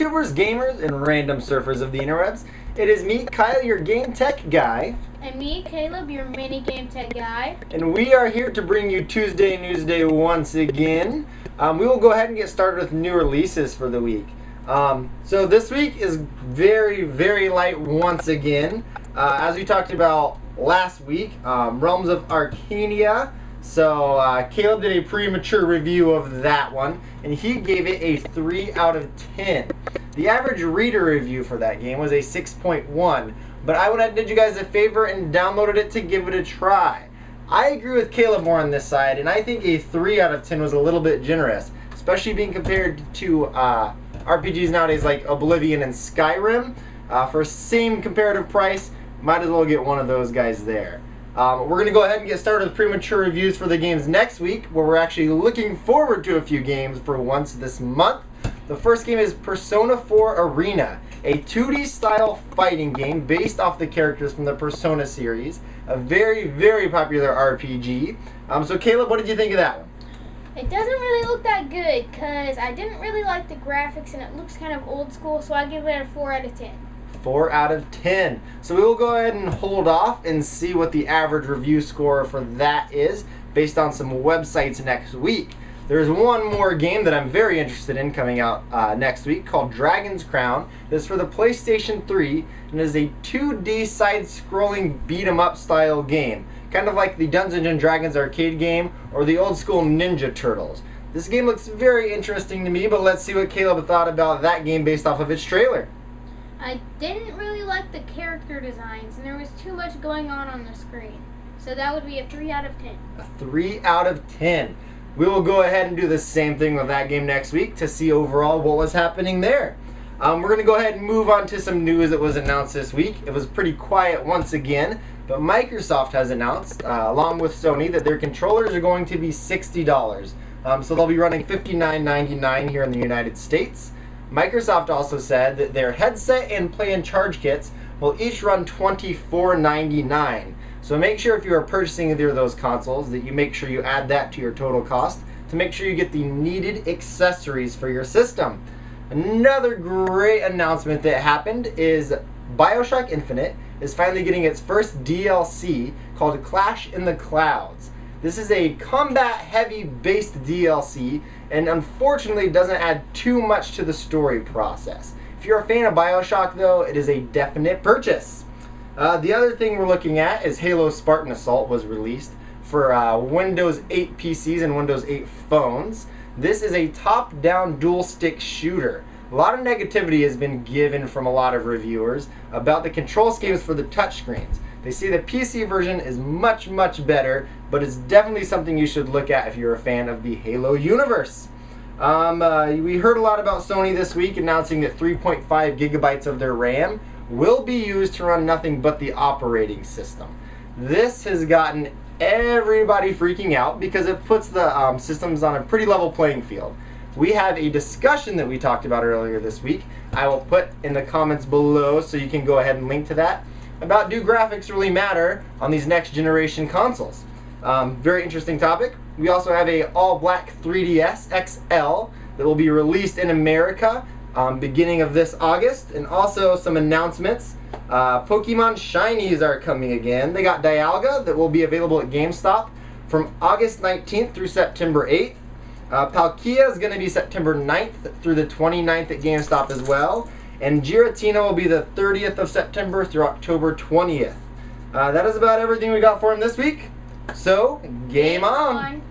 YouTubers, gamers, and random surfers of the interwebs. It is me, Kyle, your game tech guy. And me, Caleb, your mini game tech guy. And we are here to bring you Tuesday Newsday once again. We will go ahead and get started with new releases for the week. So this week is very, very light once again. As we talked about last week, Realms of Arcania. So Caleb did a premature review of that one, and he gave it a 3 out of 10. The average reader review for that game was a 6.1, but I went ahead and did you guys a favor and downloaded it to give it a try. I agree with Caleb more on this side, and I think a 3 out of 10 was a little bit generous, especially being compared to RPGs nowadays like Oblivion and Skyrim. For same comparative price, might as well get one of those guys there. We're going to go ahead and get started with premature reviews for the games next week, where we're actually looking forward to a few games for once this month. The first game is Persona 4 Arena, a 2D style fighting game based off the characters from the Persona series. A very, very popular RPG. So Caleb, what did you think of that one? It doesn't really look that good because I didn't really like the graphics and it looks kind of old school, so I give it a 4 out of 10. 4 out of 10. So we will go ahead and hold off and see what the average review score for that is based on some websites next week. There's one more game that I'm very interested in coming out next week called Dragon's Crown. This is for the PlayStation 3 and is a 2D side-scrolling beat-em-up style game. Kind of like the Dungeons & Dragons arcade game or the old school Ninja Turtles. This game looks very interesting to me, but let's see what Caleb thought about that game based off of its trailer. I didn't really like the character designs and there was too much going on the screen. So that would be a 3 out of 10. A 3 out of 10. We will go ahead and do the same thing with that game next week to see overall what was happening there. We're going to go ahead and move on to some news that was announced this week. It was pretty quiet once again, but Microsoft has announced, along with Sony, that their controllers are going to be $60. So they'll be running $59.99 here in the United States. Microsoft also said that their headset and play and charge kits will each run $24.99. So make sure if you are purchasing either of those consoles that you make sure you add that to your total cost to make sure you get the needed accessories for your system. Another great announcement that happened is BioShock Infinite is finally getting its first DLC called Clash in the Clouds. This is a combat-heavy based DLC and unfortunately doesn't add too much to the story process. If you're a fan of BioShock though, it is a definite purchase. The other thing we're looking at is Halo Spartan Assault was released for Windows 8 PCs and Windows 8 phones. This is a top-down dual-stick shooter. A lot of negativity has been given from a lot of reviewers about the control schemes for the touchscreens. They say the PC version is much, much better, but it's definitely something you should look at if you're a fan of the Halo universe. We heard a lot about Sony this week announcing that 3.5 gigabytes of their RAM will be used to run nothing but the operating system. This has gotten everybody freaking out because it puts the systems on a pretty level playing field. We have a discussion that we talked about earlier this week. I will put in the comments below so you can go ahead and link to that, about do graphics really matter on these next generation consoles. Very interesting topic. We also have a all-black 3DS XL that will be released in America beginning of this August, and also some announcements. Pokemon Shinies are coming again. They got Dialga that will be available at GameStop from August 19th through September 8th. Palkia is going to be September 9th through the 29th at GameStop as well. And Giratina will be the 30th of September through October 20th. That is about everything we got for him this week. So, game on!